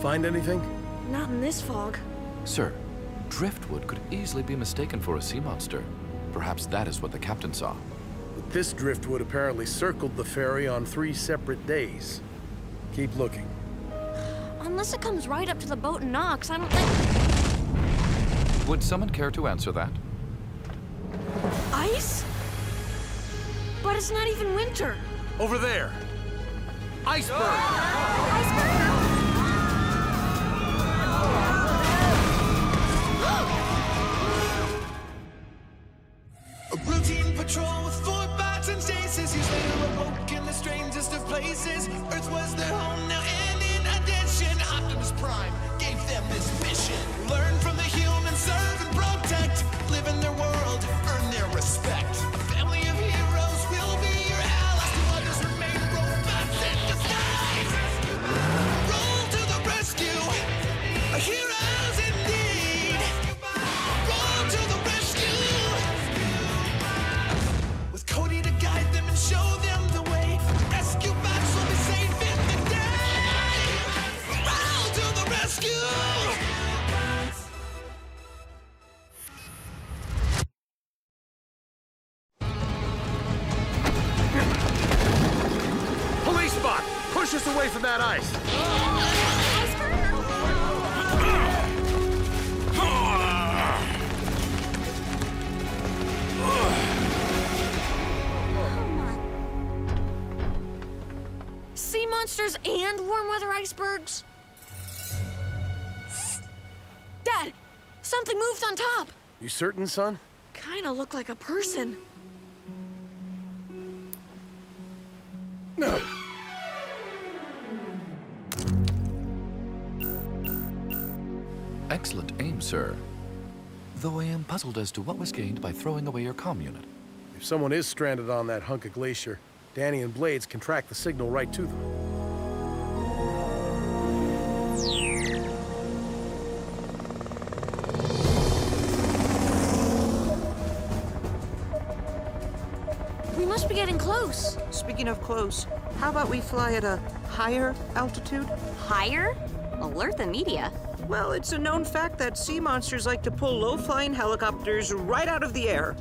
Find anything? Not in this fog. Sir, driftwood could easily be mistaken for a sea monster. Perhaps that is what the captain saw. But this driftwood apparently circled the ferry on 3 separate days. Keep looking. Unless it comes right up to the boat and knocks, I don't think... Would someone care to answer that? Ice? But it's not even winter. Over there! Iceberg! Iceberg! A routine patrol with 4 bots and chases. Years later awoke in the strangest of places. Earth was their home now, and in addition, Optimus Prime gave them this mission. Learn from the humans, serve and protect. Live in their world, earn their respect. A family of heroes will be your allies. To others remain robots in disguise. Roll to the rescue, heroes indeed. Roll to the rescue. With Cody to guide them and show them the way, rescue bots will be safe in the day. Roll to the rescue! Police bot! Push us away from that ice! Sea monsters and warm weather icebergs? Dad, something moved on top. You certain, son? Kinda looked like a person. No. Excellent aim, sir. Though I am puzzled as to what was gained by throwing away your comm unit. If someone is stranded on that hunk of glacier, Danny and Blades can track the signal right to them. We must be getting close. Speaking of close, how about we fly at a higher altitude? Higher? Alert the media. Well, it's a known fact that sea monsters like to pull low-flying helicopters right out of the air.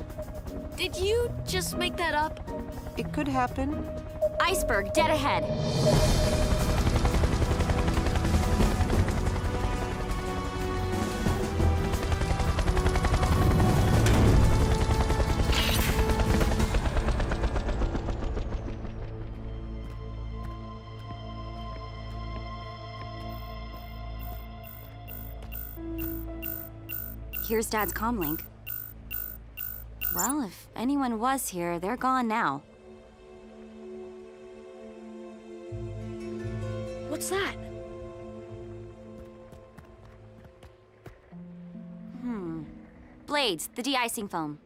Did you just make that up? It could happen. Iceberg, dead ahead. Here's Dad's comm link. Well, if anyone was here, they're gone now. What's that? Blades, the de-icing foam.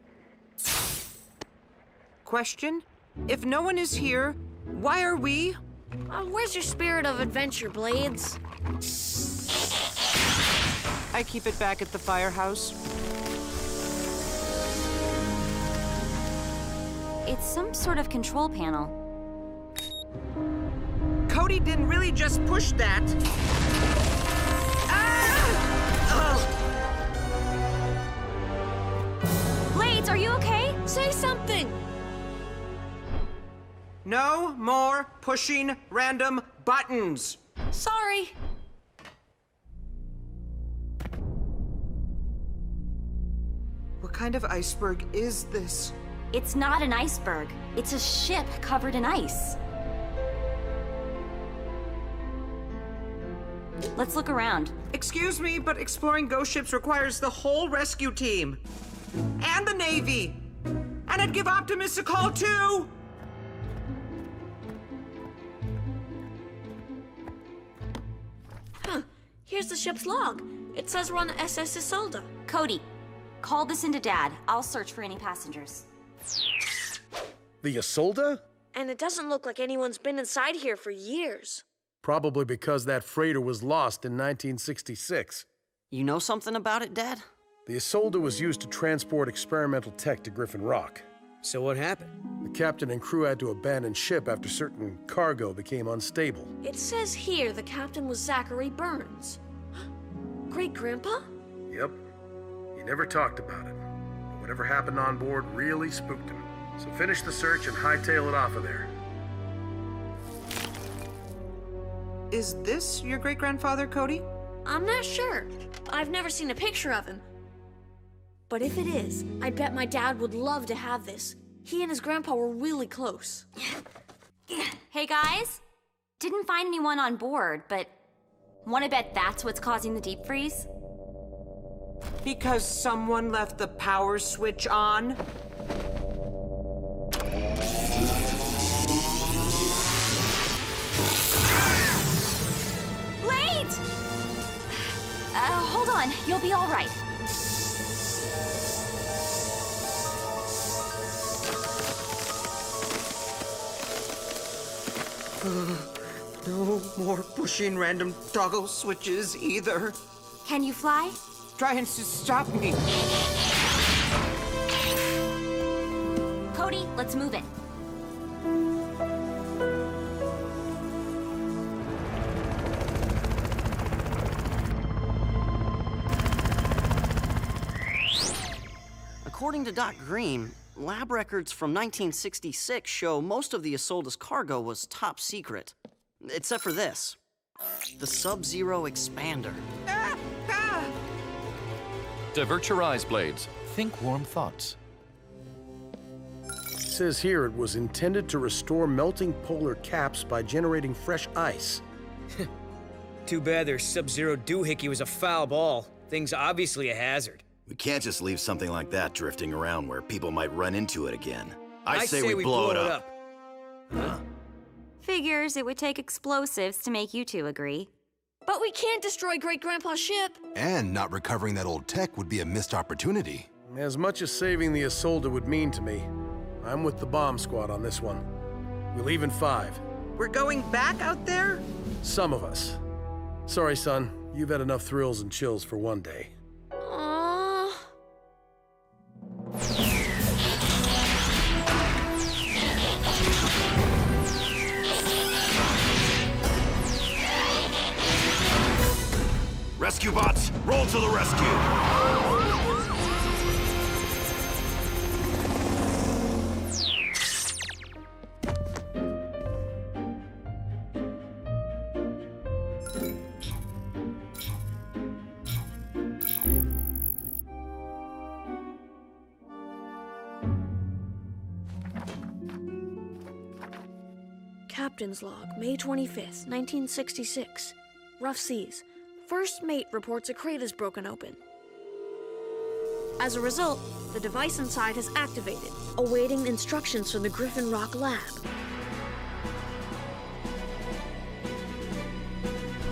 Question? If no one is here, why are we? Where's your spirit of adventure, Blades? I keep it back at the firehouse. It's some sort of control panel. Cody didn't really just push that. Blades, are you okay? Say something! No more pushing random buttons. Sorry. What kind of iceberg is this? It's not an iceberg. It's a ship covered in ice. Let's look around. Excuse me, but exploring ghost ships requires the whole rescue team. And the Navy. And I'd give Optimus a call too! Huh. Here's the ship's log. It says we're on the SS Isolde. Cody, call this into Dad. I'll search for any passengers. The Isolde? And it doesn't look like anyone's been inside here for years. Probably because that freighter was lost in 1966. You know something about it, Dad? The Isolde was used to transport experimental tech to Griffin Rock. So what happened? The captain and crew had to abandon ship after certain cargo became unstable. It says here the captain was Zachary Burns. Great-grandpa? Yep. He never talked about it. But whatever happened on board really spooked him. So finish the search and hightail it off of there. Is this your great-grandfather, Cody? I'm not sure. I've never seen a picture of him. But if it is, I bet my dad would love to have this. He and his grandpa were really close. Hey guys, didn't find anyone on board, but wanna bet that's what's causing the deep freeze? Because someone left the power switch on? Wait! Hold on, you'll be all right. No more pushing random toggle switches either. Can you fly? Trying to stop me. Cody, let's move it. According to Doc Green, lab records from 1966 show most of the Isolde's cargo was top secret. Except for this. The Sub-Zero Expander. Divert your eyes, Blades. Think warm thoughts. It says here it was intended to restore melting polar caps by generating fresh ice. Too bad their Sub-Zero doohickey was a foul ball. Thing's obviously a hazard. We can't just leave something like that drifting around where people might run into it again. I say we blow it up. Huh? Figures it would take explosives to make you two agree. But we can't destroy Great-grandpa's ship. And not recovering that old tech would be a missed opportunity. As much as saving the Isolde would mean to me, I'm with the bomb squad on this one. We leave in 5. We're going back out there? Some of us. Sorry, son. You've had enough thrills and chills for one day. Aww. Rescue bots, roll to the rescue! Captain's log, May 25th, 1966. Rough seas. First mate reports a crate is broken open. As a result, the device inside has activated, awaiting instructions from the Griffin Rock lab.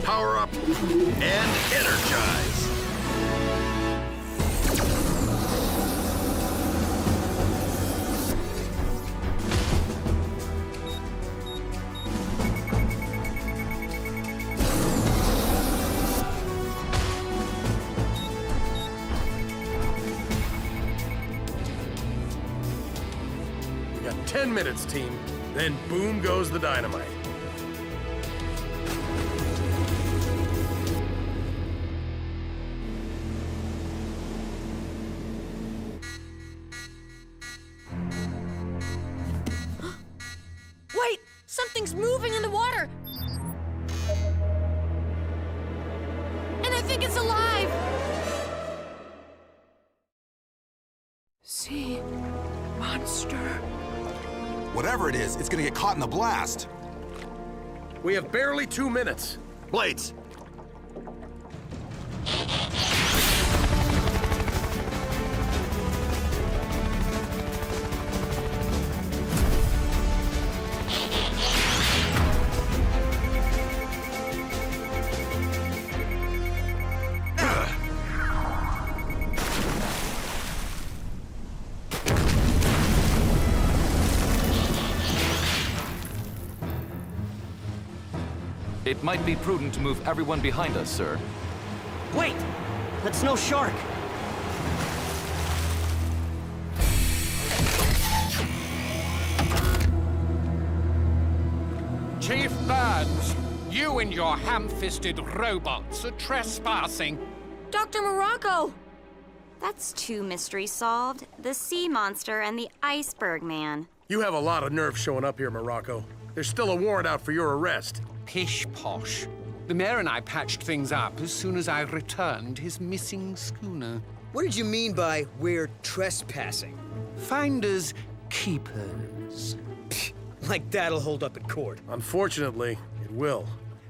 Power up and energize! We got 10 minutes, team. Then boom goes the dynamite. Wait! Something's moving in the water! And I think it's alive! Sea monster. Whatever it is, it's gonna get caught in the blast. We have barely 2 minutes. Blades! It might be prudent to move everyone behind us, sir. Wait! That's no shark! Chief Burns, you and your ham-fisted robots are trespassing. Dr. Morocco! That's 2 mysteries solved. The sea monster and the Iceberg man. You have a lot of nerve showing up here, Morocco. There's still a warrant out for your arrest. Pish-posh. The mayor and I patched things up as soon as I returned his missing schooner. What did you mean by we're trespassing? Finders keepers. Like that'll hold up in court. Unfortunately, it will.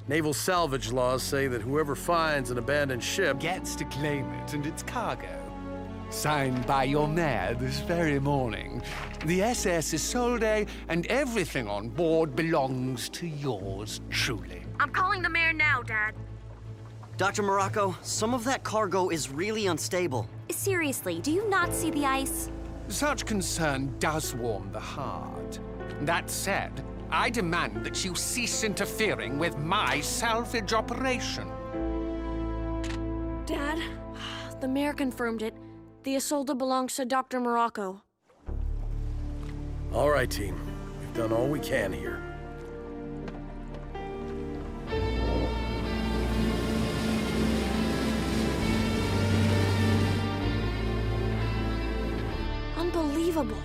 Naval salvage laws say that whoever finds an abandoned ship Gets to claim it and its cargo. Signed by your mayor this very morning. The SS Isolde and everything on board belongs to yours truly. I'm calling the mayor now, Dad. Dr. Morocco, some of that cargo is really unstable. Seriously, do you not see the ice? Such concern does warm the heart. That said, I demand that you cease interfering with my salvage operation. Dad, the mayor confirmed it. The Isolde belongs to Dr. Morocco. All right, team. We've done all we can here. Unbelievable.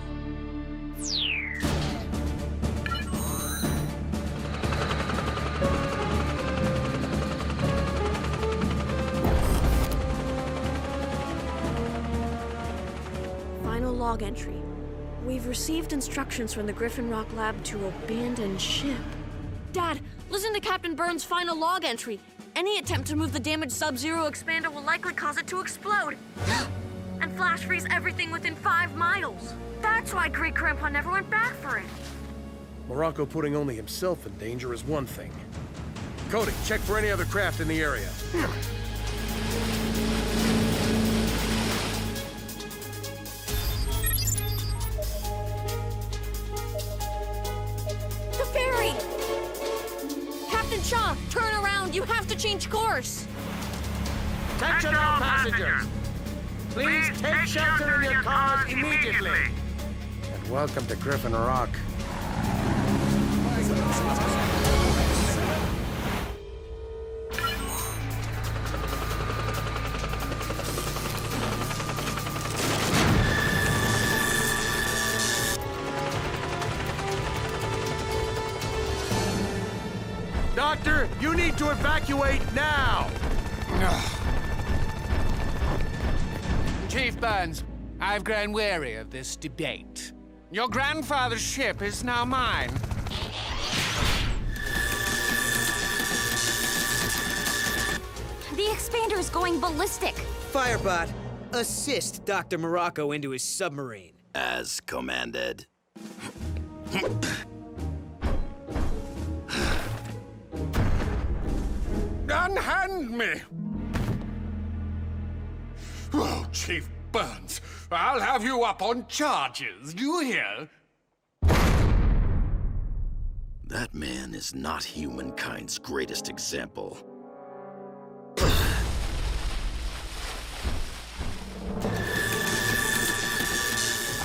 Final log entry. We've received instructions from the Griffin Rock lab to abandon ship. Dad, listen to Captain Burns' final log entry. Any attempt to move the damaged Sub-Zero expander will likely cause it to explode. And flash freeze everything within 5 miles. That's why Great Grandpa never went back for it. Morocco putting only himself in danger is one thing. Cody, check for any other craft in the area. The ferry! Captain Shaw, turn around. You have to change course. Attention all passengers! Please take shelter in your cars immediately! And welcome to Griffin Rock. Doctor, you need to evacuate now! Chief Burns, I've grown weary of this debate. Your grandfather's ship is now mine. The expander is going ballistic. Firebot, assist Dr. Morocco into his submarine. As commanded. Unhand me! Oh, Chief Burns, I'll have you up on charges. Do you hear? That man is not humankind's greatest example. I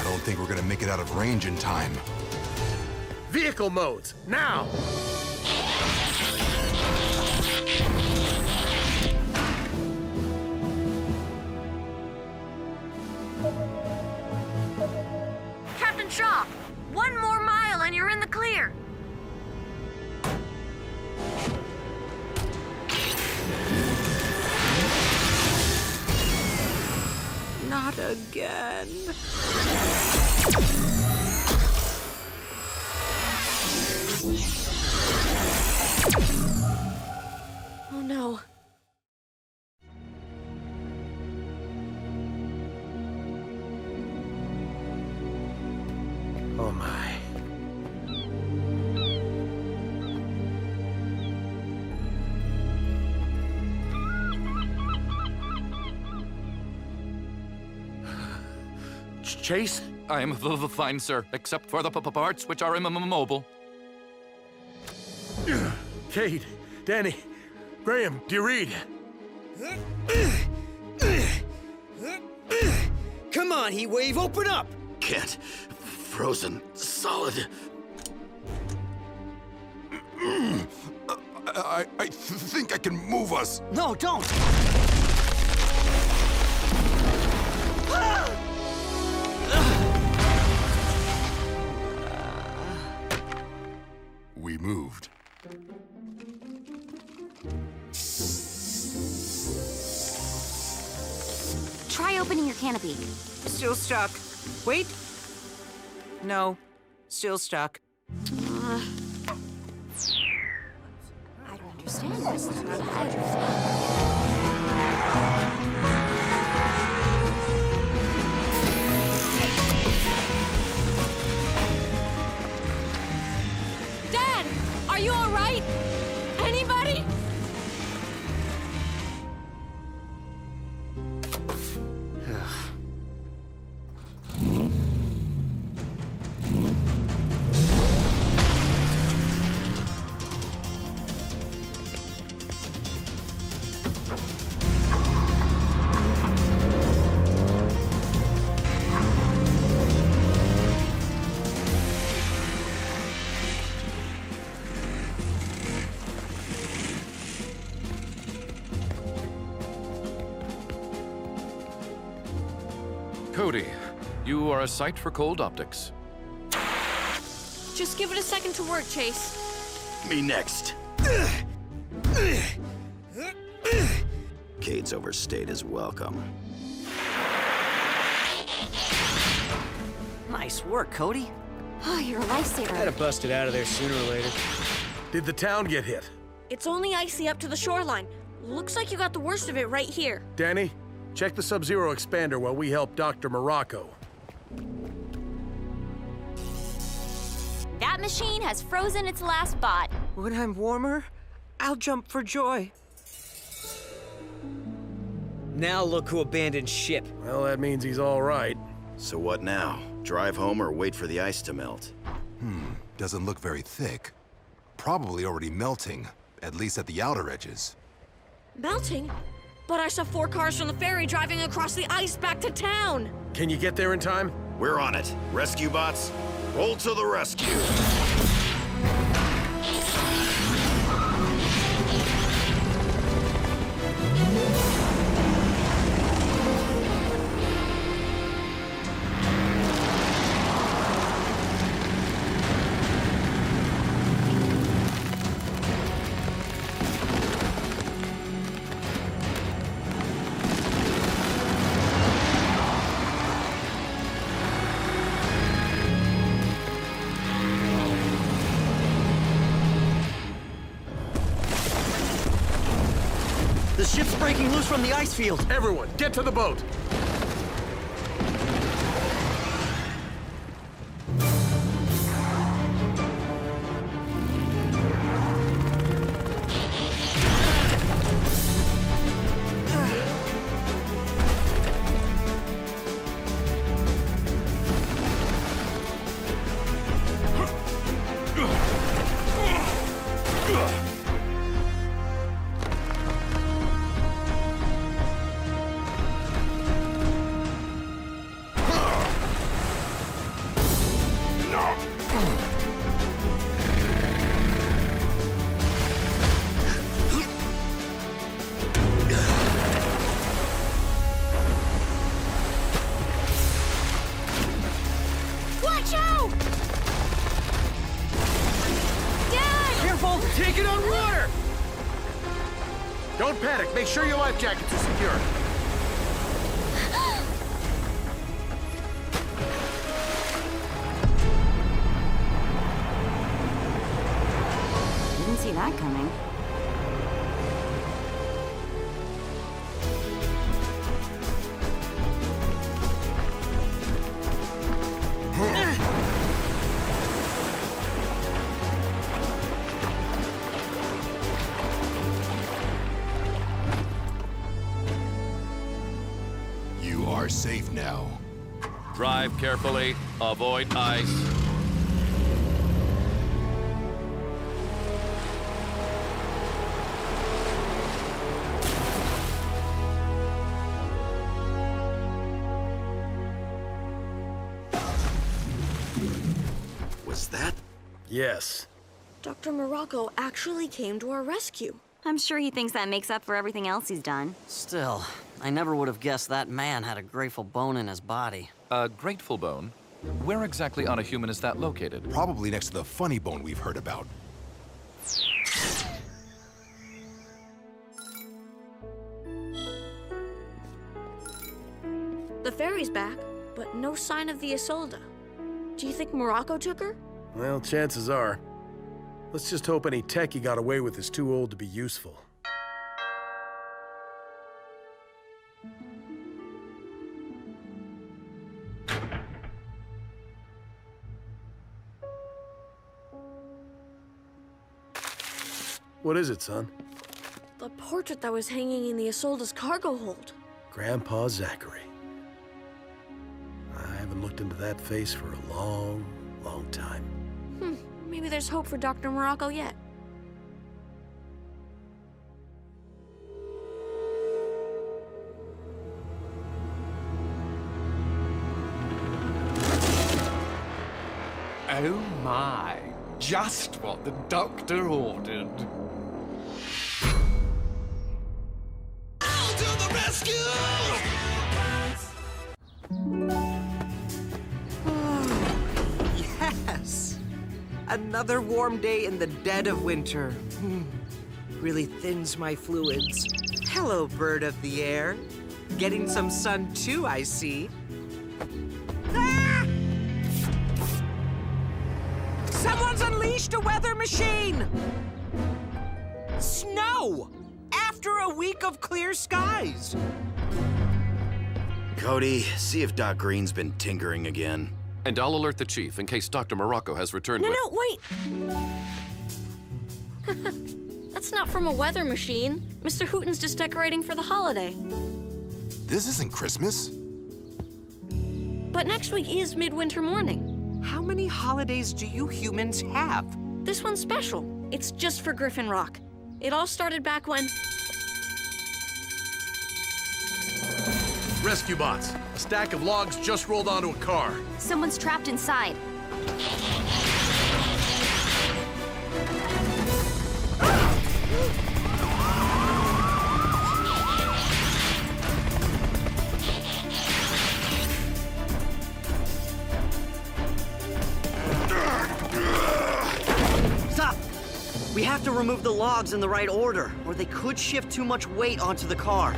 don't think we're gonna make it out of range in time. Vehicle modes, now! Captain Shaw, 1 more mile and you're in the clear. Not again. Oh no. Oh my. Chase? I am fine, sir, except for the parts which are immobile. Cade, Danny, Graham, do you read? Come on, Heatwave, open up! Can't. Frozen. Solid. I think I can move us. No, don't! We moved. Try opening your canopy. Still stuck. Wait. No. Still stuck. I don't understand this. Dad, are you all right? Anybody? Cody, you are a sight for cold optics. Just give it a second to work, Chase. Me next. Cade's overstayed his welcome. Nice work, Cody. Oh, you're a lifesaver. I'd have busted out of there sooner or later. Did the town get hit? It's only icy up to the shoreline. Looks like you got the worst of it right here. Danny, check the Sub-Zero expander while we help Dr. Morocco. That machine has frozen its last bot. When I'm warmer, I'll jump for joy. Now look who abandoned ship. Well, that means he's all right. So what now? Drive home or wait for the ice to melt? Doesn't look very thick. Probably already melting, at least at the outer edges. Melting? But I saw 4 cars from the ferry driving across the ice back to town. Can you get there in time? We're on it. Rescue bots, roll to the rescue. The ship's breaking loose from the ice field. Everyone, get to the boat! Watch out! Dad! Careful! Take it on water! Don't panic. Make sure your life jackets are secure. Didn't see that coming. You are safe now. Drive carefully, avoid ice. Was that? Yes. Dr. Morocco actually came to our rescue. I'm sure he thinks that makes up for everything else he's done. Still, I never would have guessed that man had a grateful bone in his body. A grateful bone? Where exactly on a human is that located? Probably next to the funny bone we've heard about. The ferry's back, but no sign of the Isolde. Do you think Morocco took her? Well, chances are. Let's just hope any tech he got away with is too old to be useful. What is it, son? The portrait that was hanging in the Isolde's cargo hold. Grandpa Zachary. I haven't looked into that face for a long, long time. Maybe there's hope for Dr. Morocco yet. Oh my, just what the doctor ordered. I'll do the rescue! Yes! Another warm day in the dead of winter. Really thins my fluids. Hello, bird of the air. Getting some sun too, I see. Ah! Someone's unleashed a weather machine! Snow! After a week of clear skies! Cody, see if Doc Green's been tinkering again. And I'll alert the chief in case Dr. Morocco has returned with... No, wait! That's not from a weather machine. Mr. Hooten's just decorating for the holiday. This isn't Christmas. But next week is Midwinter Morning. How many holidays do you humans have? This one's special. It's just for Griffin Rock. It all started back when... Rescue bots. A stack of logs just rolled onto a car. Someone's trapped inside. Stop! We have to remove the logs in the right order, or they could shift too much weight onto the car.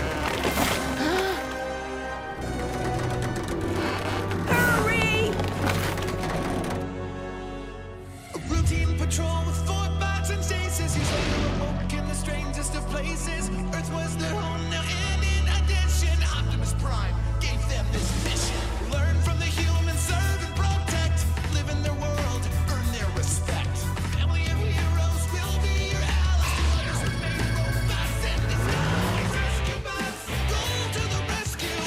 Routine patrol with Autobots and stasis. He's later awoke in the strangest of places. Earth was their home now, and in addition, Optimus Prime gave them this mission. Learn from the humans, serve and protect. Live in their world, earn their respect. Family of heroes will be your allies. Remain robots in disguise. Rescue bots, go to the rescue.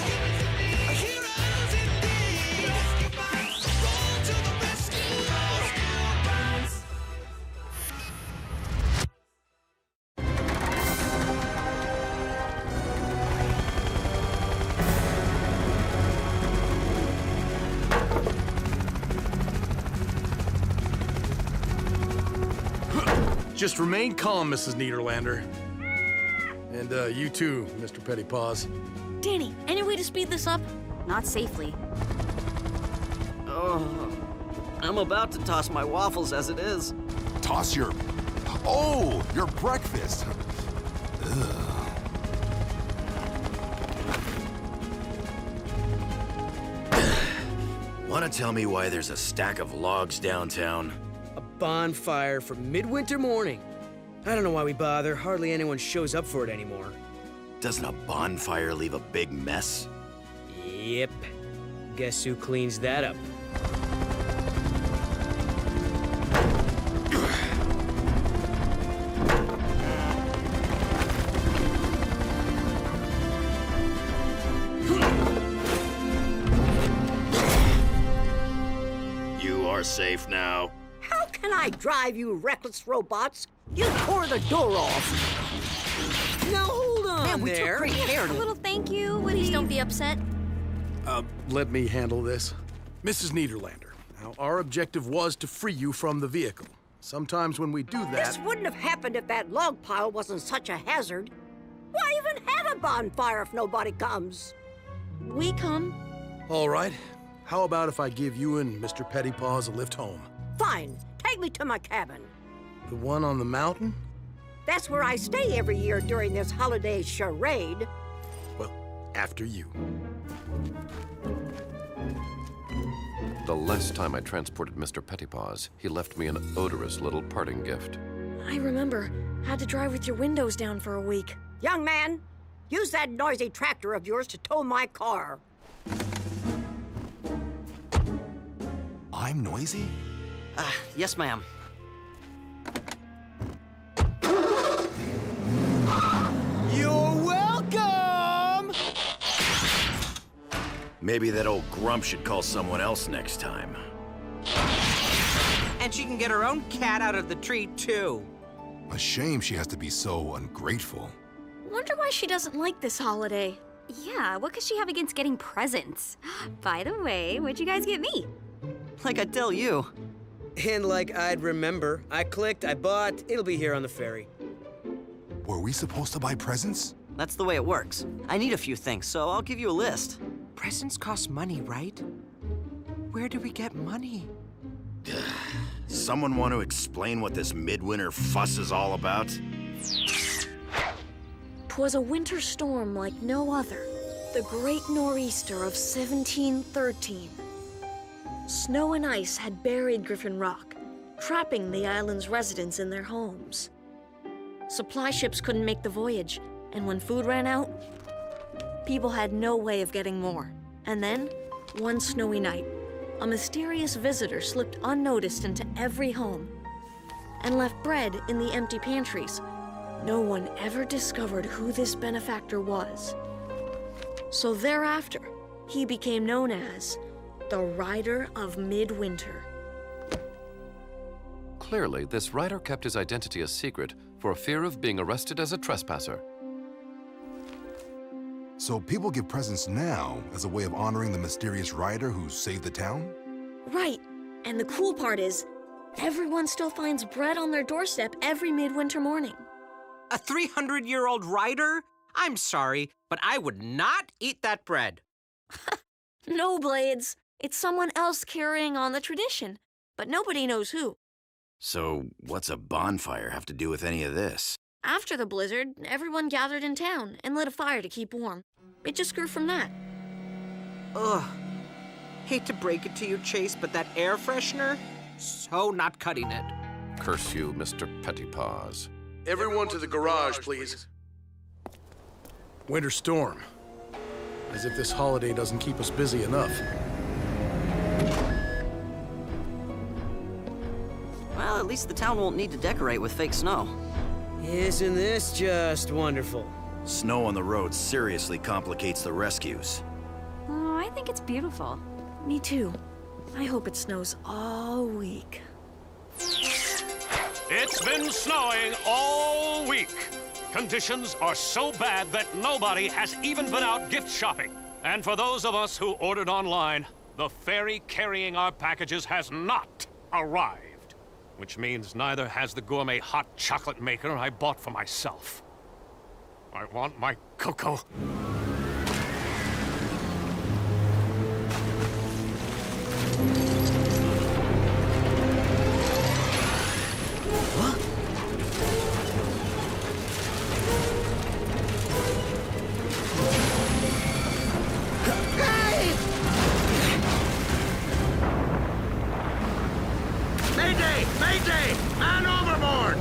Heroes indeed. Rescue bots, go to the rescue. Just remain calm, Mrs. Niederlander. And you too, Mr. Pettypaws. Danny, any way to speed this up? Not safely. Oh, I'm about to toss my waffles as it is. Toss your... Oh, your breakfast. Wanna tell me why there's a stack of logs downtown? A bonfire for midwinter morning. I don't know why we bother. Hardly anyone shows up for it anymore. Doesn't a bonfire leave a big mess? Yep. Guess who cleans that up? You are safe now. How can I drive, you reckless robots? You tore the door off. Now hold on Man, we took there. great care A to... little thank you, would Please he? don't be upset. Let me handle this. Mrs. Niederlander, now our objective was to free you from the vehicle. Sometimes when we do that... This wouldn't have happened if that log pile wasn't such a hazard. Why even have a bonfire if nobody comes? We come. All right. How about if I give you and Mr. Pettypaws a lift home? Fine. Take me to my cabin. The one on the mountain? That's where I stay every year during this holiday charade. Well, after you. The last time I transported Mr. Pettypaws, he left me an odorous little parting gift. I remember. Had to drive with your windows down for a week. Young man, use that noisy tractor of yours to tow my car. I'm noisy? Yes, ma'am. You're welcome! Maybe that old grump should call someone else next time. And she can get her own cat out of the tree, too. A shame she has to be so ungrateful. Wonder why she doesn't like this holiday. Yeah, what could she have against getting presents? By the way, what'd you guys get me? Like I tell you. And like I'd remember, I clicked, I bought, it'll be here on the ferry. Were we supposed to buy presents? That's the way it works. I need a few things, so I'll give you a list. Presents cost money, right? Where do we get money? Someone want to explain what this midwinter fuss is all about? 'Twas a winter storm like no other. The Great Nor'easter of 1713. Snow and ice had buried Griffin Rock, trapping the island's residents in their homes. Supply ships couldn't make the voyage, and when food ran out, people had no way of getting more. And then, one snowy night, a mysterious visitor slipped unnoticed into every home and left bread in the empty pantries. No one ever discovered who this benefactor was. So thereafter, he became known as the Rider of Midwinter. Clearly, this rider kept his identity a secret for fear of being arrested as a trespasser. So people give presents now as a way of honoring the mysterious rider who saved the town? Right, and the cool part is, everyone still finds bread on their doorstep every midwinter morning. A 300-year-old rider? I'm sorry, but I would not eat that bread. No, Blades. It's someone else carrying on the tradition, but nobody knows who. So, what's a bonfire have to do with any of this? After the blizzard, everyone gathered in town and lit a fire to keep warm. It just grew from that. Ugh. Hate to break it to you, Chase, but that air freshener? So not cutting it. Curse you, Mr. Pettypaws. Everyone to the garage, please. Winter storm. As if this holiday doesn't keep us busy enough. Well, at least the town won't need to decorate with fake snow. Isn't this just wonderful? Snow on the road seriously complicates the rescues. Oh, I think it's beautiful. Me too. I hope it snows all week. It's been snowing all week. Conditions are so bad that nobody has even been out gift shopping. And for those of us who ordered online, the ferry carrying our packages has not arrived. Which means neither has the gourmet hot chocolate maker I bought for myself. I want my cocoa. Mayday! Mayday! Man overboard!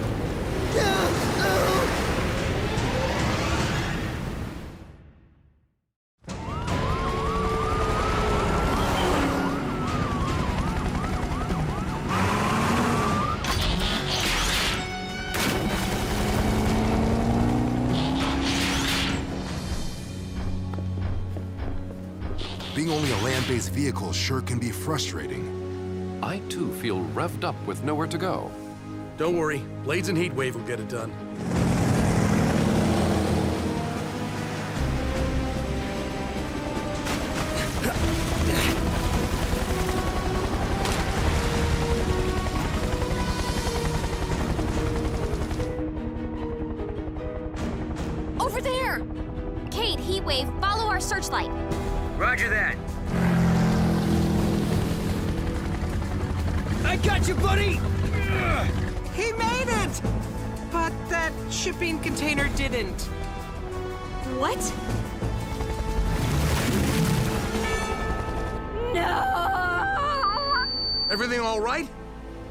Being only a land-based vehicle sure can be frustrating. I too feel revved up with nowhere to go. Don't worry, Blades and Heatwave will get it done. over there! Kate, Heatwave, follow our searchlight. Roger that. I got you, buddy! He made it! But that shipping container didn't. What? No! Everything all right?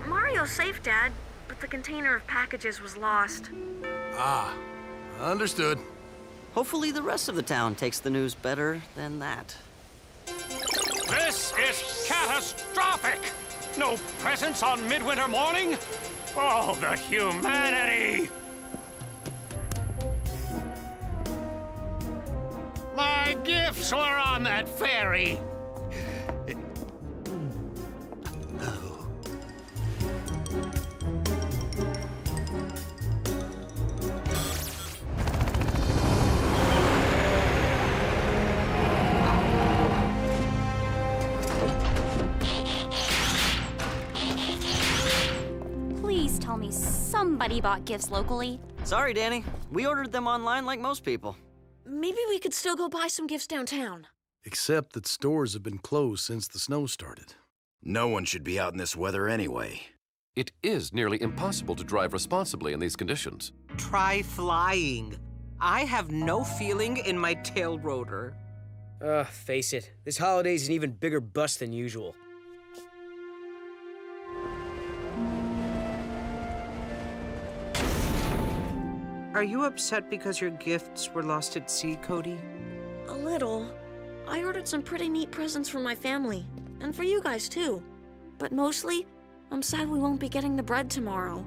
Mario's safe, Dad, but the container of packages was lost. Ah, understood. Hopefully the rest of the town takes the news better than that. This is catastrophic! No presents on midwinter morning? Oh, the humanity! My gifts were on that ferry. Please tell me somebody bought gifts locally. Sorry, Danny. We ordered them online like most people. Maybe we could still go buy some gifts downtown. Except that stores have been closed since the snow started. No one should be out in this weather anyway. It is nearly impossible to drive responsibly in these conditions. Try flying. I have no feeling in my tail rotor. Face it, this holiday's an even bigger bust than usual. Are you upset because your gifts were lost at sea, Cody? A little. I ordered some pretty neat presents for my family, and for you guys too. But mostly, I'm sad we won't be getting the bread tomorrow.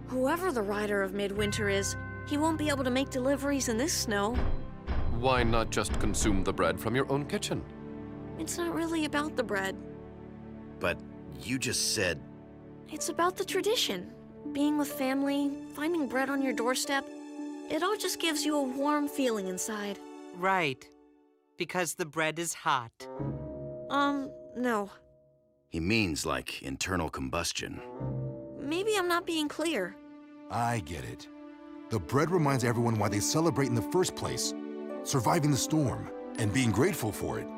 Whoever the rider of Midwinter is, he won't be able to make deliveries in this snow. Why not just consume the bread from your own kitchen? It's not really about the bread. But you just said... It's about the tradition. Being with family, finding bread on your doorstep. It all just gives you a warm feeling inside. Right. Because the bread is hot. No. He means like internal combustion. Maybe I'm not being clear. I get it. The bread reminds everyone why they celebrate in the first place. Surviving the storm, and being grateful for it.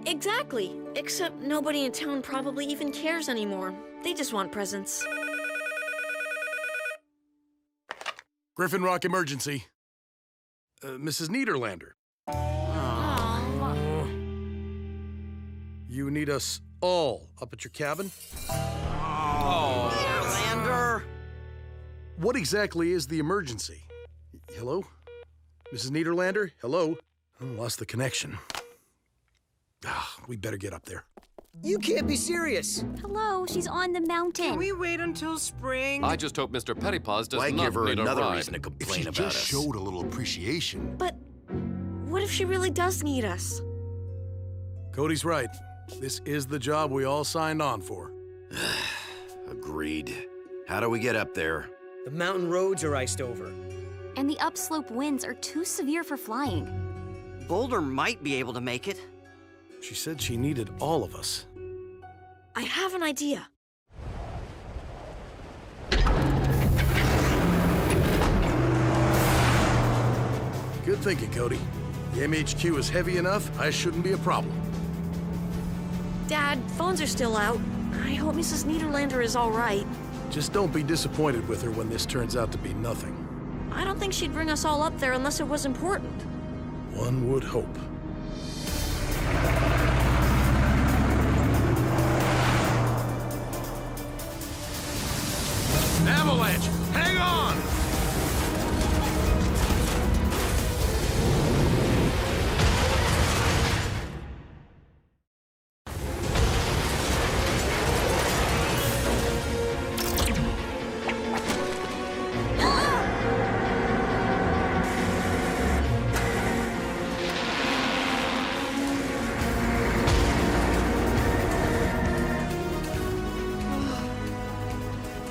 Exactly. Except nobody in town probably even cares anymore. They just want presents. Griffin Rock emergency. Mrs. Niederlander. You need us all up at your cabin? Niederlander! What exactly is the emergency? Hello? Mrs. Niederlander? Hello? I lost the connection. We better get up there. You can't be serious. Hello, she's on the mountain. Can we wait until spring? I just hope Mr. Pettypaws does Why not give her need another a ride. reason to If complain she about just us? showed a little appreciation. But what if she really does need us? Cody's right. This is the job we all signed on for. Agreed. How do we get up there? The mountain roads are iced over. And the upslope winds are too severe for flying. Boulder might be able to make it. She said she needed all of us. I have an idea. Good thinking, Cody. The MHQ is heavy enough, I shouldn't be a problem. Dad, phones are still out. I hope Mrs. Niederlander is all right. Just don't be disappointed with her when this turns out to be nothing. I don't think she'd bring us all up there unless it was important. One would hope. Avalanche! Hang on!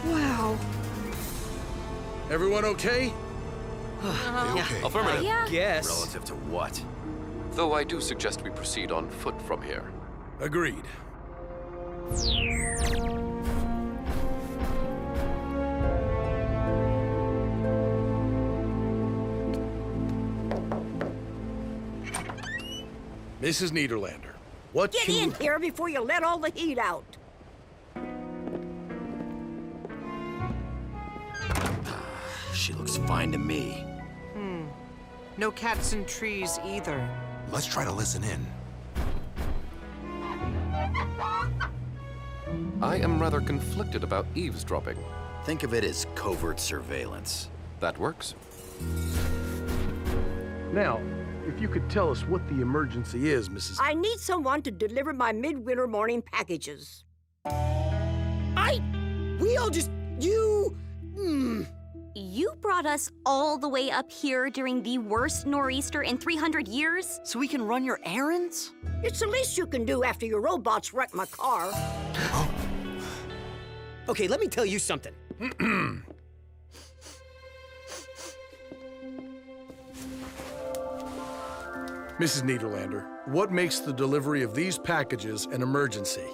Wow. Everyone okay? Okay. Affirmative. Yeah. Yes. Relative to what? Though I do suggest we proceed on foot from here. Agreed. Mrs. Niederlander, what Get in here before you let all the heat out. She looks fine to me. No cats in trees either. Let's try to listen in. I am rather conflicted about eavesdropping. Think of it as covert surveillance. That works. Now, if you could tell us what the emergency is, Mrs. I need someone to deliver my midwinter morning packages. You brought us all the way up here during the worst nor'easter in 300 years? So we can run your errands? It's the least you can do after your robots wrecked my car. Okay, let me tell you something. Mrs. Niederlander, what makes the delivery of these packages an emergency?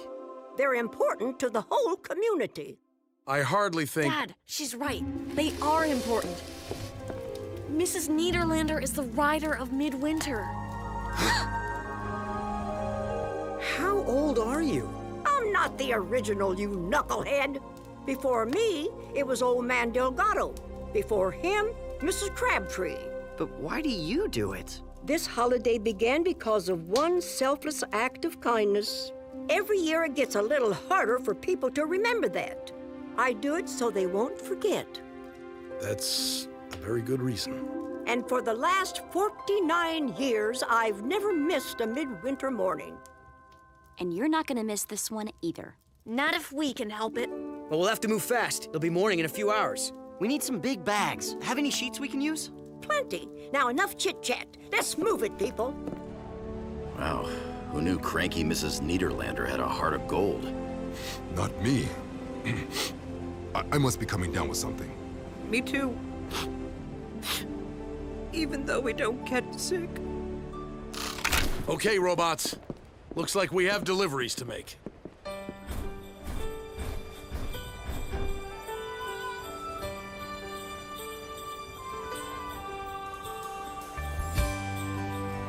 They're important to the whole community. I hardly think... Dad, she's right. They are important. Mrs. Niederlander is the rider of Midwinter. How old are you? I'm not the original, you knucklehead. Before me, it was old man Delgado. Before him, Mrs. Crabtree. But why do you do it? This holiday began because of one selfless act of kindness. Every year it gets a little harder for people to remember that. I do it so they won't forget. That's a very good reason. And for the last 49 years, I've never missed a midwinter morning. And you're not gonna miss this one either. Not if we can help it. Well, we'll have to move fast. It'll be morning in a few hours. We need some big bags. Have any sheets we can use? Plenty. Now enough chit-chat. Let's move it, people. Wow, who knew cranky Mrs. Niederlander had a heart of gold? Not me. I must be coming down with something. Me too. Even though we don't get sick. Okay, robots. Looks like we have deliveries to make.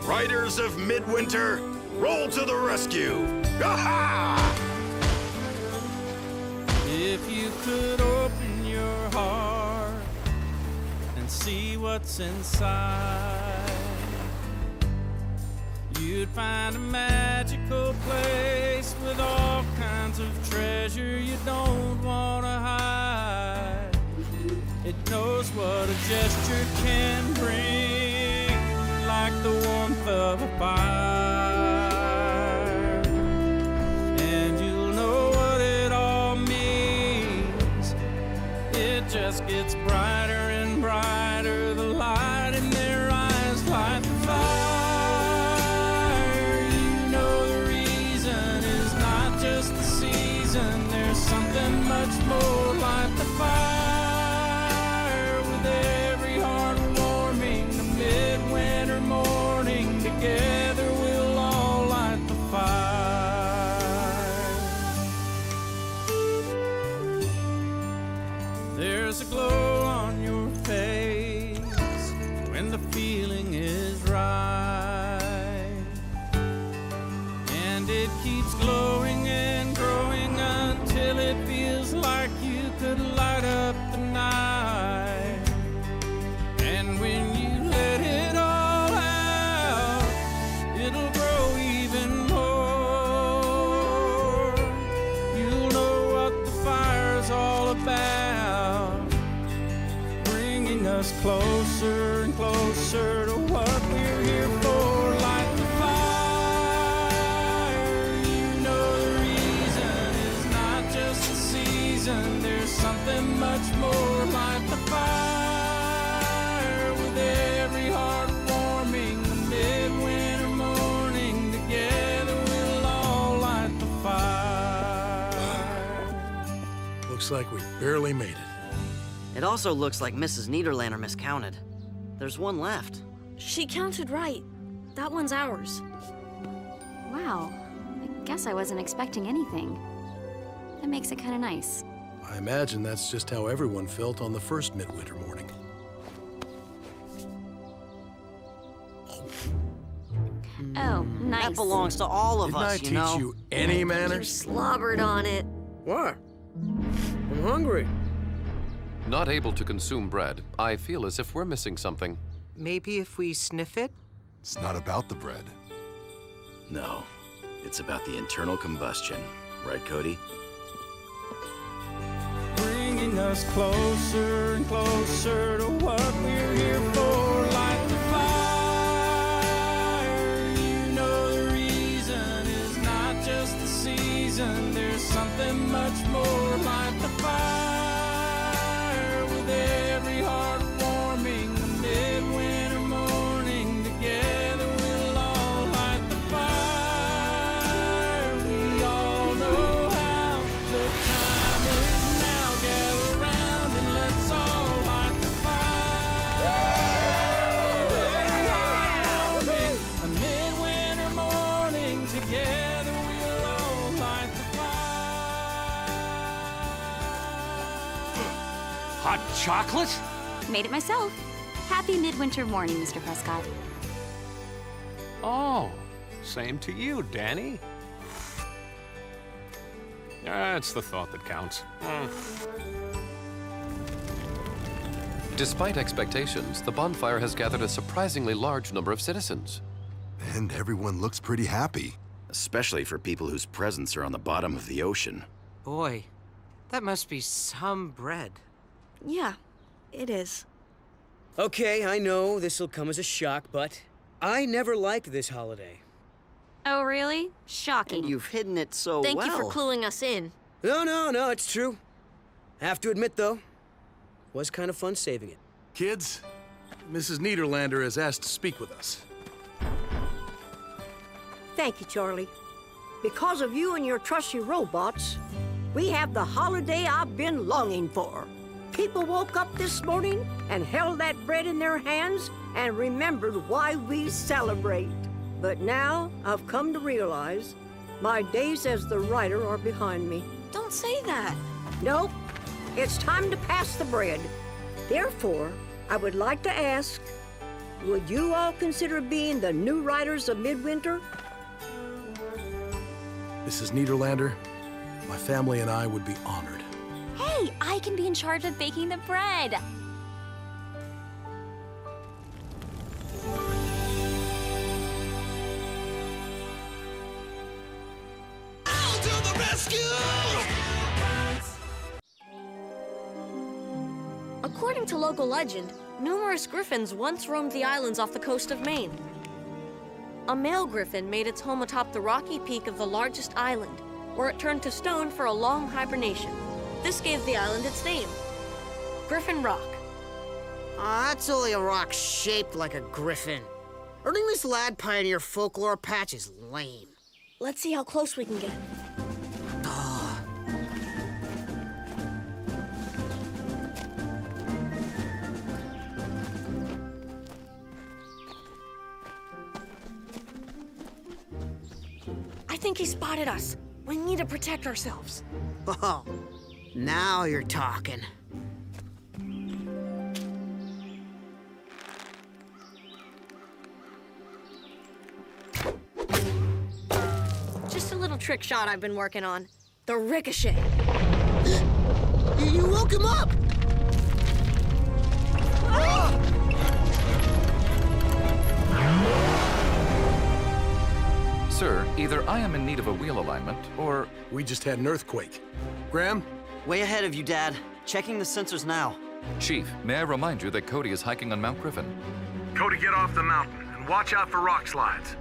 Riders of Midwinter, roll to the rescue! Ha-ha! If you could open your heart and see what's inside, you'd find a magical place with all kinds of treasure you don't want to hide. It knows what a gesture can bring, like the warmth of a fire. And you'll know what it all means. It just gets brighter and brighter. The light in their eyes light the fire. You know the reason is not just the season. There's something much more like the fire. With every heart warming, the midwinter morning, together we'll all light the fire. There's a glow on your face when the feeling is right, and it keeps glowing and growing until it feels like you could light up the night. And when you let it all out, it'll grow even more. You'll know what the fire's all about, bringing us closer and closer to what we're here for. Light the fire. You know the reason is not just the season. There's something much more. Light the fire. With every heart warming, the midwinter morning, together we'll all light the fire. Looks like we barely made it. It also looks like Mrs. Niederlander miscounted. There's one left. She counted right. That one's ours. Wow, I guess I wasn't expecting anything. That makes it kind of nice. I imagine that's just how everyone felt on the first midwinter morning. Oh, nice. That belongs to all of us, Didn't I teach you any You manners? slobbered on it. What? I'm hungry. Not able to consume bread, I feel as if we're missing something. Maybe if we sniff it? It's not about the bread. No, it's about the internal combustion. Right, Cody? Bringing us closer and closer to what we're here for. Light the fire. You know the reason is not just the season. There's something much more. Light the fire with every heart warming. A midwinter morning together we'll all light the fire. We all know how. The time is now. Gather round and let's all light the fire. A midwinter morning together we'll all light the Hot chocolate? Made it myself. Happy midwinter morning, Mr. Prescott. Oh, same to you, Danny. It's the thought that counts. Despite expectations, the bonfire has gathered a surprisingly large number of citizens. And everyone looks pretty happy. Especially for people whose presents are on the bottom of the ocean. Boy, that must be some bread. Yeah, it is. Okay, I know this'll come as a shock, but I never liked this holiday. Oh, really? Shocking. And you've hidden it so Thank well. you for cluing us in. No, it's true. I have to admit, though, it was kind of fun saving it. Kids, Mrs. Niederlander has asked to speak with us. Thank you, Charlie. Because of you and your trusty robots, we have the holiday I've been longing for. People woke up this morning and held that bread in their hands and remembered why we celebrate. But now I've come to realize my days as the writer are behind me. Don't say that. Nope. It's time to pass the bread. Therefore, I would like to ask, would you all consider being the new writers of Midwinter? Mrs. Niederlander, my family and I would be honored. Hey, I can be in charge of baking the bread. I'll do the rescue! According to local legend, numerous griffins once roamed the islands off the coast of Maine. A male griffin made its home atop the rocky peak of the largest island, where it turned to stone for a long hibernation. This gave the island its name, Griffin Rock. That's only a rock shaped like a griffin. Earning this lad pioneer folklore patch is lame. Let's see how close we can get. I think he spotted us. We need to protect ourselves. Oh, now you're talking. Just a little trick shot I've been working on. The ricochet. You woke him up! Sir, either I am in need of a wheel alignment, or... We just had an earthquake. Graham? Way ahead of you, Dad. Checking the sensors now. Chief, may I remind you that Cody is hiking on Mount Griffin? Cody, get off the mountain and watch out for rock slides.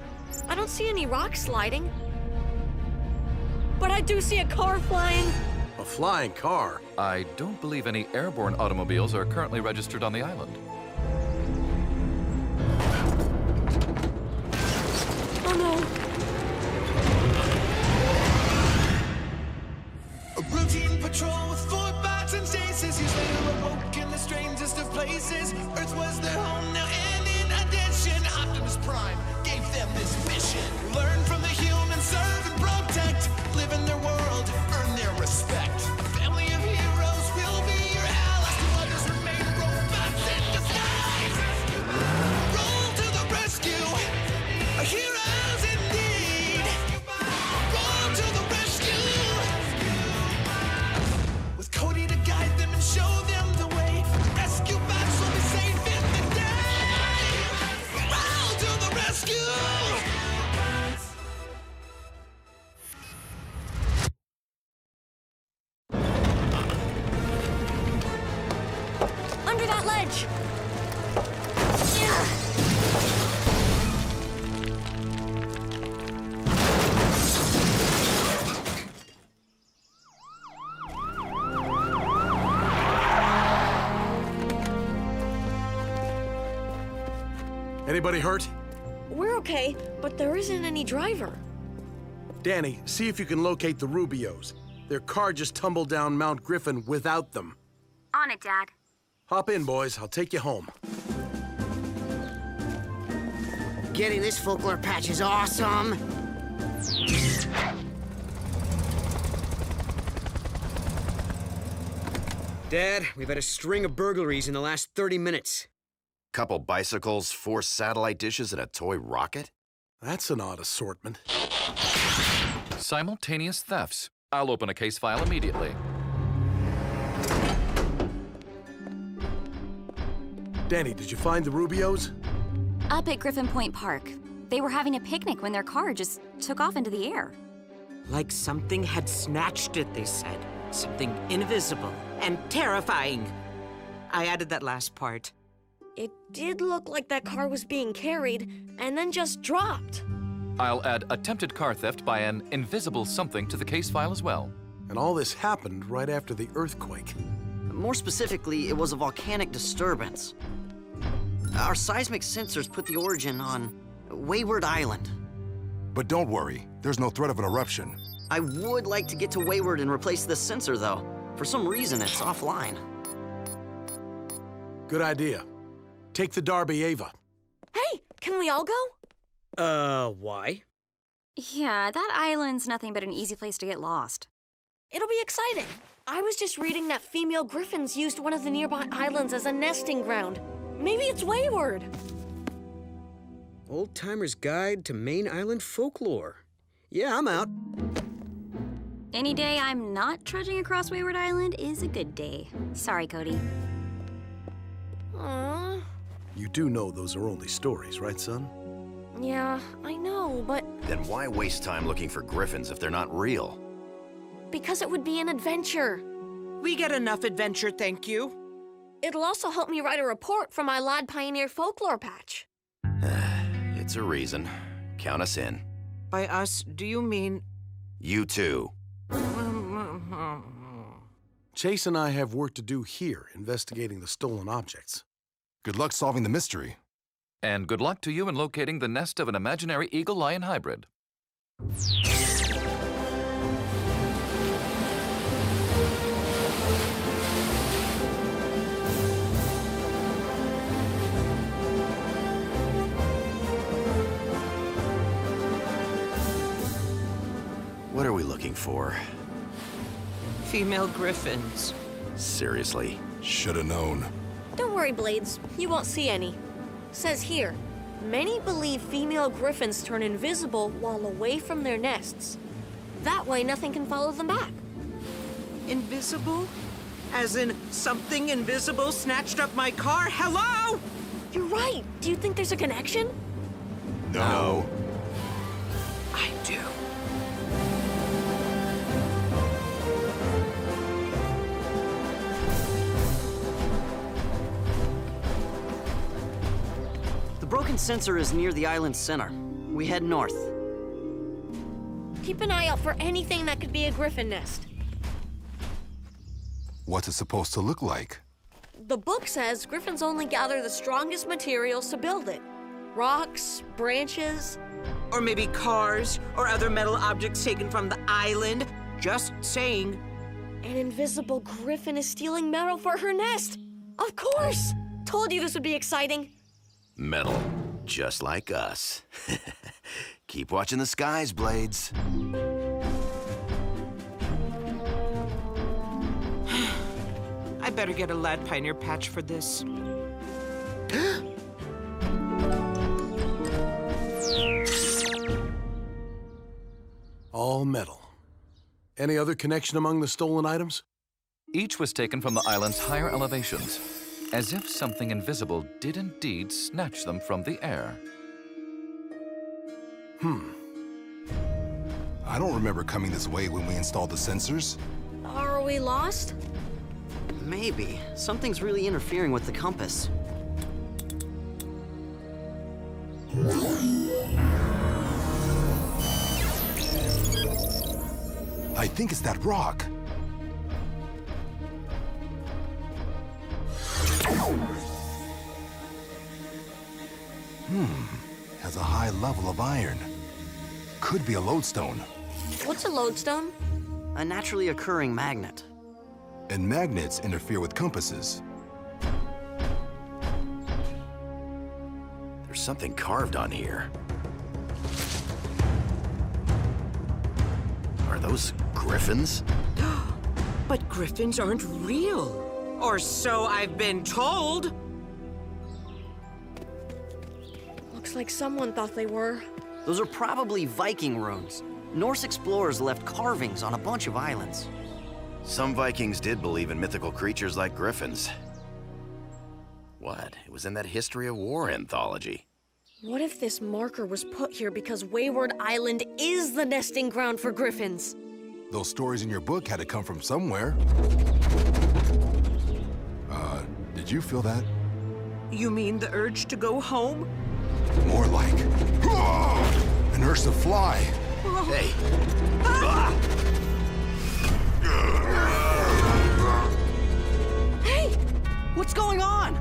I don't see any rock sliding. But I do see a car flying. A flying car? I don't believe any airborne automobiles are currently registered on the island. Oh no. A routine patrol with 4 bots and stasis. Years later awoke in the strangest of places. Earth was their home now, and in addition, Optimus Prime gave them this mission. Learn from the humans, serve and protect. Live in their world, earn their respect. A family of heroes will be your allies. To others remain robots in disguise. Anybody hurt? We're okay, but there isn't any driver. Danny, see if you can locate the Rubios. Their car just tumbled down Mount Griffin without them. On it, Dad. Hop in, boys. I'll take you home. Getting this folklore patch is awesome. Dad, we've had a string of burglaries in the last 30 minutes. Couple bicycles, 4 satellite dishes, and a toy rocket? That's an odd assortment. Simultaneous thefts. I'll open a case file immediately. Danny, did you find the Rubios? Up at Griffin Point Park. They were having a picnic when their car just took off into the air. Like something had snatched it, they said. Something invisible and terrifying. I added that last part. It did look like that car was being carried and then just dropped. I'll add attempted car theft by an invisible something to the case file as well. And all this happened right after the earthquake. More specifically, it was a volcanic disturbance. Our seismic sensors put the origin on Wayward Island. But don't worry, there's no threat of an eruption. I would like to get to Wayward and replace this sensor, though. For some reason, it's offline. Good idea. Take the Darby Ava. Hey, can we all go? Why? Yeah, that island's nothing but an easy place to get lost. It'll be exciting. I was just reading that female griffins used one of the nearby islands as a nesting ground. Maybe it's Wayward. Old Timer's Guide to Main Island Folklore. Yeah, I'm out. Any day I'm not trudging across Wayward Island is a good day. Sorry, Cody. Aww. You do know those are only stories, right, son? Yeah, I know, but... Then why waste time looking for griffins if they're not real? Because it would be an adventure. We get enough adventure, thank you. It'll also help me write a report for my Lad Pioneer folklore patch. It's a reason. Count us in. By us, do you mean... You too. Chase and I have work to do here, investigating the stolen objects. Good luck solving the mystery. And good luck to you in locating the nest of an imaginary eagle-lion hybrid. What are we looking for? Female griffins. Seriously? Shoulda known. Don't worry, Blades. You won't see any. Says here, many believe female griffins turn invisible while away from their nests. That way, nothing can follow them back. Invisible? As in, something invisible snatched up my car? Hello? You're right. Do you think there's a connection? No. I do. The broken sensor is near the island's center. We head north. Keep an eye out for anything that could be a griffin nest. What's it supposed to look like? The book says griffins only gather the strongest materials to build it. Rocks, branches. Or maybe cars or other metal objects taken from the island. Just saying. An invisible griffin is stealing metal for her nest. Of course! Told you this would be exciting. Metal, just like us. Keep watching the skies, Blades. I better get a Lad Pioneer patch for this. All metal. Any other connection among the stolen items? Each was taken from the island's higher elevations, as if something invisible did indeed snatch them from the air. I don't remember coming this way when we installed the sensors. Are we lost? Maybe. Something's really interfering with the compass. I think it's that rock. has a high level of iron. Could be a lodestone. What's a lodestone? A naturally occurring magnet. And magnets interfere with compasses. There's something carved on here. Are those griffins? But griffins aren't real. Or so I've been told. Looks like someone thought they were. Those are probably Viking runes. Norse explorers left carvings on a bunch of islands. Some Vikings did believe in mythical creatures like griffins. What? It was in that History of War anthology. What if this marker was put here because Wayward Island is the nesting ground for griffins? Those stories in your book had to come from somewhere. Did you feel that? You mean the urge to go home? More like... an urge to fly. Hey. Hey! What's going on?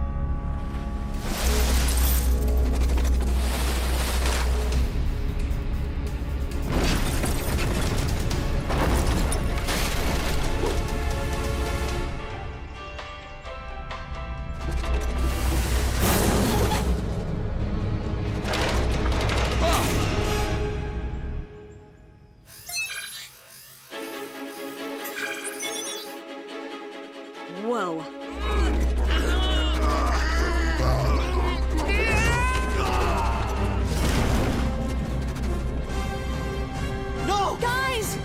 Whoa. No! Guys!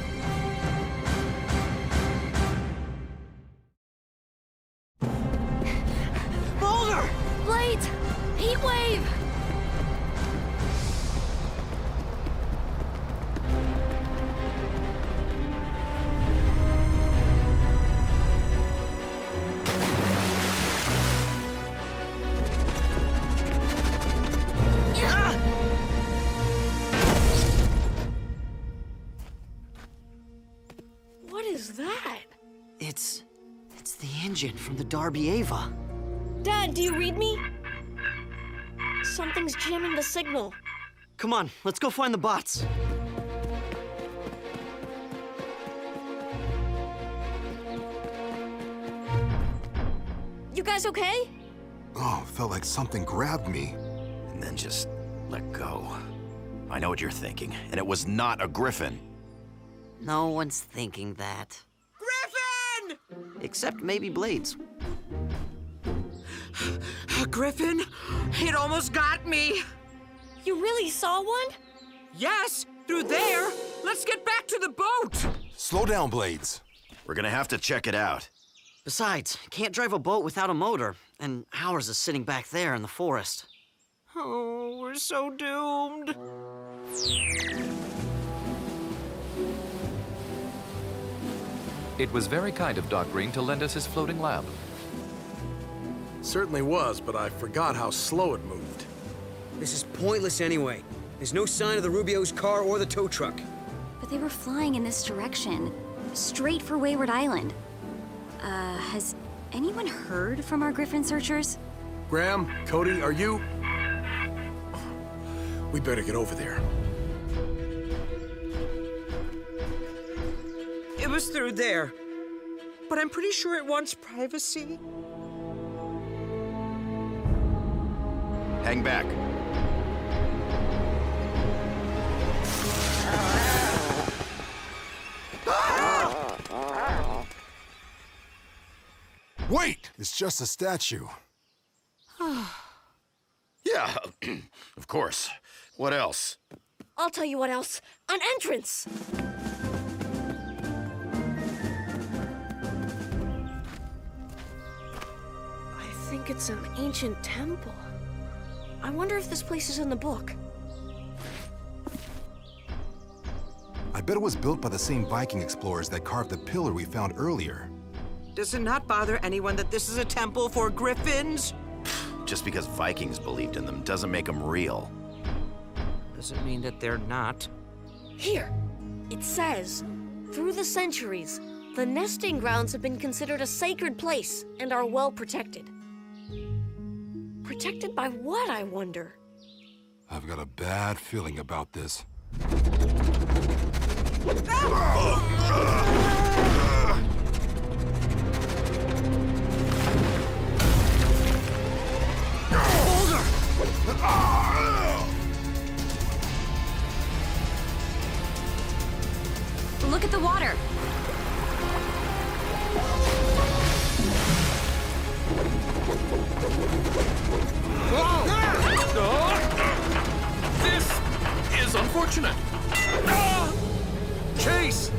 Boulder! Blades! Heatwave! What is that? It's the engine from the Darby Ava. Dad, do you read me? Something's jamming the signal. Come on, let's go find the bots. You guys okay? Oh, felt like something grabbed me. And then just let go. I know what you're thinking, and it was not a griffin. No one's thinking that. Griffin! Except maybe Blades. A griffin? It almost got me. You really saw one? Yes, through there. Let's get back to the boat. Slow down, Blades. We're gonna have to check it out. Besides, can't drive a boat without a motor, and ours is sitting back there in the forest. Oh, we're so doomed. It was very kind of Doc Green to lend us his floating lab. Certainly was, but I forgot how slow it moved. This is pointless anyway. There's no sign of the Rubio's car or the tow truck. But they were flying in this direction, straight for Wayward Island. Has anyone heard from our Griffin searchers? Graham, Cody, are you... We better get over there. It was through there. But I'm pretty sure it wants privacy. Hang back. Wait! It's just a statue. Yeah, of course. What else? I'll tell you what else. An entrance! I think it's an ancient temple. I wonder if this place is in the book. I bet it was built by the same Viking explorers that carved the pillar we found earlier. Does it not bother anyone that this is a temple for griffins? Just because Vikings believed in them doesn't make them real. Doesn't mean that they're not. Here, it says, through the centuries, the nesting grounds have been considered a sacred place and are well protected. Protected by what, I wonder? I've got a bad feeling about this. Look at the water. This is unfortunate. Chase!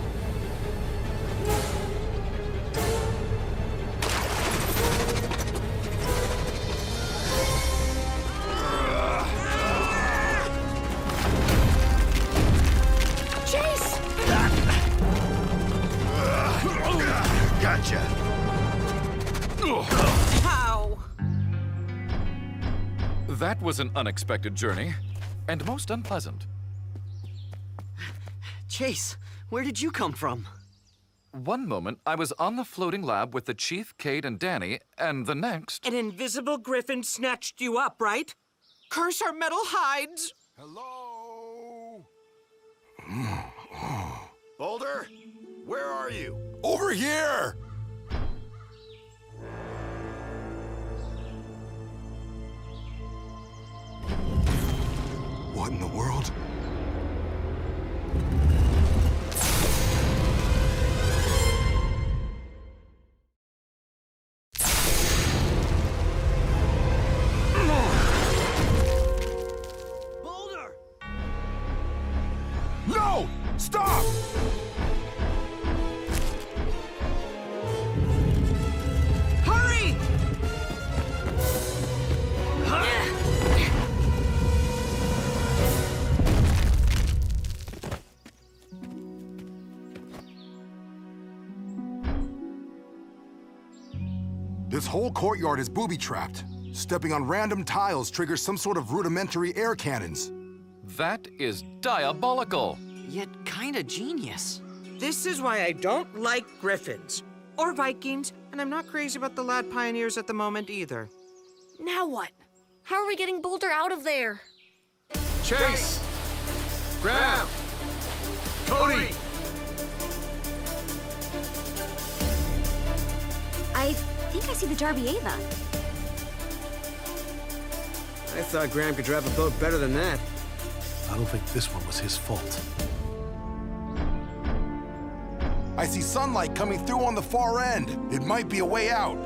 Chase! Gotcha. How? That was an unexpected journey, and most unpleasant. Chase, where did you come from? One moment, I was on the floating lab with the Chief, Cade, and Danny, and the next... An invisible griffin snatched you up, right? Curse our metal hides! Hello? Boulder, where are you? Over here! What in the world? Boulder! No! Stop! Hurry! This whole courtyard is booby-trapped. Stepping on random tiles triggers some sort of rudimentary air cannons. That is diabolical. Yet kinda genius. This is why I don't like griffins. Or Vikings, and I'm not crazy about the lad pioneers at the moment either. Now what? How are we getting Boulder out of there? Chase! Grab! Cody! I think I see the Darby Ava. I thought Graham could drive a boat better than that. I don't think this one was his fault. I see sunlight coming through on the far end. It might be a way out.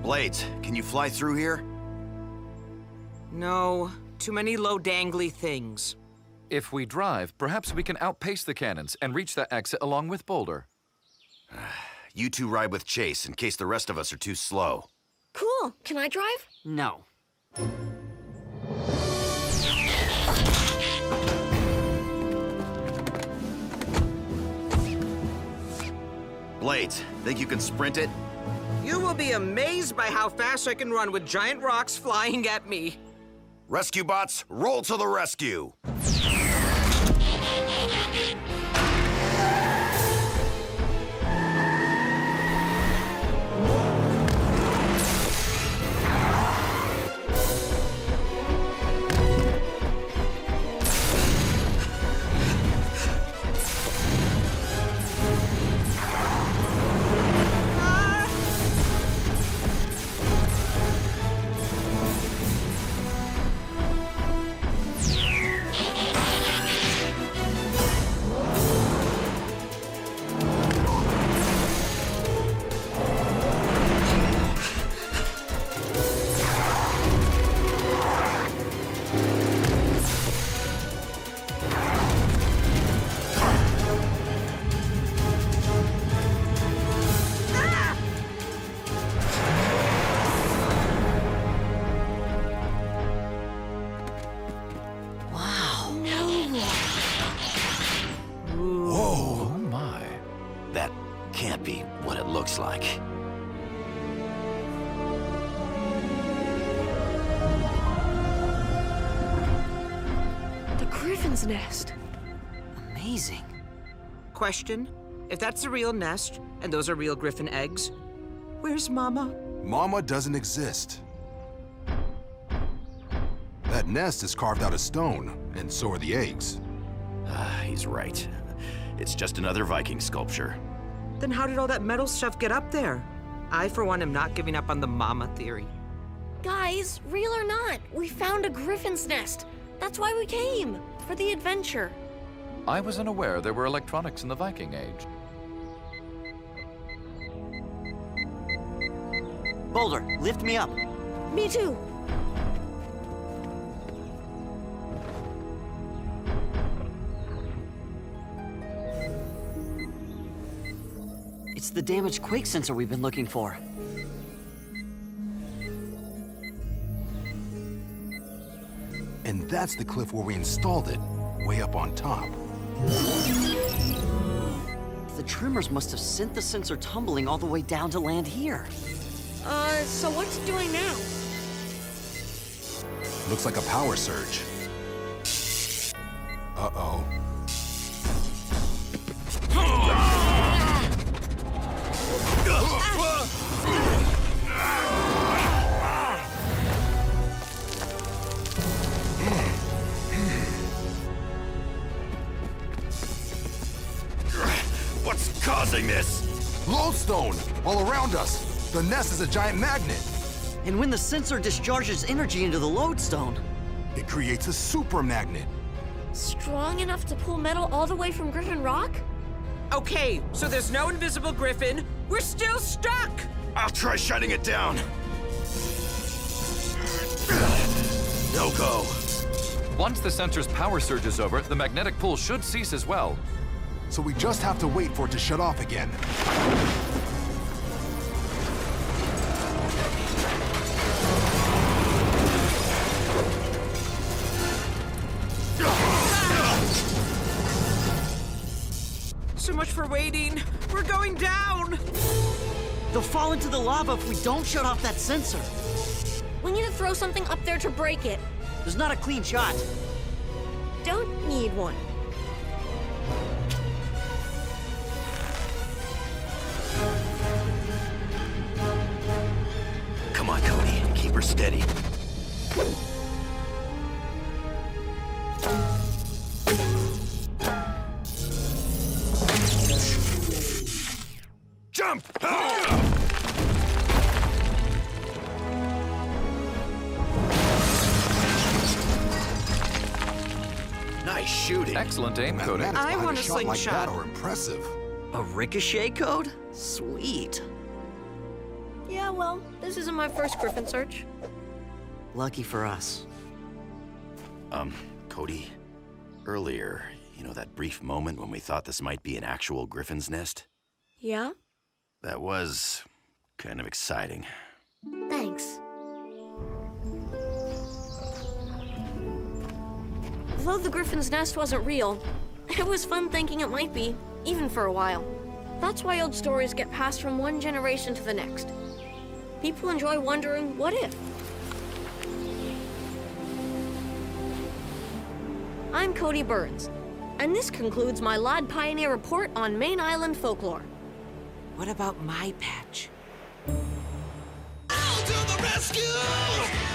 Blades, can you fly through here? No, too many low dangly things. If we drive, perhaps we can outpace the cannons and reach that exit along with Boulder. You two ride with Chase in case the rest of us are too slow. Cool. Can I drive? No. Blades, think you can sprint it? You will be amazed by how fast I can run with giant rocks flying at me. Rescue bots, roll to the rescue! Can't be what it looks like. The Griffin's nest. Amazing. Question, if that's a real nest, and those are real griffin eggs, where's Mama? Mama doesn't exist. That nest is carved out of stone, and so are the eggs. He's right. It's just another Viking sculpture. Then how did all that metal stuff get up there? I, for one, am not giving up on the mama theory. Guys, real or not, we found a griffin's nest. That's why we came, for the adventure. I was unaware there were electronics in the Viking Age. Boulder, lift me up. Me too. It's the damaged quake sensor we've been looking for. And that's the cliff where we installed it, way up on top. The tremors must have sent the sensor tumbling all the way down to land here. So what's it doing now? Looks like a power surge. Uh-oh. What's causing this? Lodestone! All around us! The nest is a giant magnet! And when the sensor discharges energy into the lodestone, it creates a super magnet. Strong enough to pull metal all the way from Griffin Rock? Okay, so there's no invisible Griffin. We're still stuck! I'll try shutting it down. No go. Once the sensor's power surge is over, the magnetic pull should cease as well. So we just have to wait for it to shut off again. So much for waiting. We're going down. they'll fall into the lava if we don't shut off that sensor. We need to throw something up there to break it. There's not a clean shot. Don't need one. Come on, Cody. Keep her steady. Jump! Nice shooting. Excellent aim, Cody. I want a slingshot. Like that are impressive. A ricochet code? Sweet. Yeah, well, this isn't my first Griffin search. Lucky for us. Cody, earlier, you know that brief moment when we thought this might be an actual Griffin's nest? Yeah? That was kind of exciting. Thanks. Although the Griffin's nest wasn't real, it was fun thinking it might be, even for a while. That's why old stories get passed from one generation to the next. People enjoy wondering, what if? I'm Cody Burns, and this concludes my Lad Pioneer report on Main Island folklore. What about my patch? I'll do the rescue!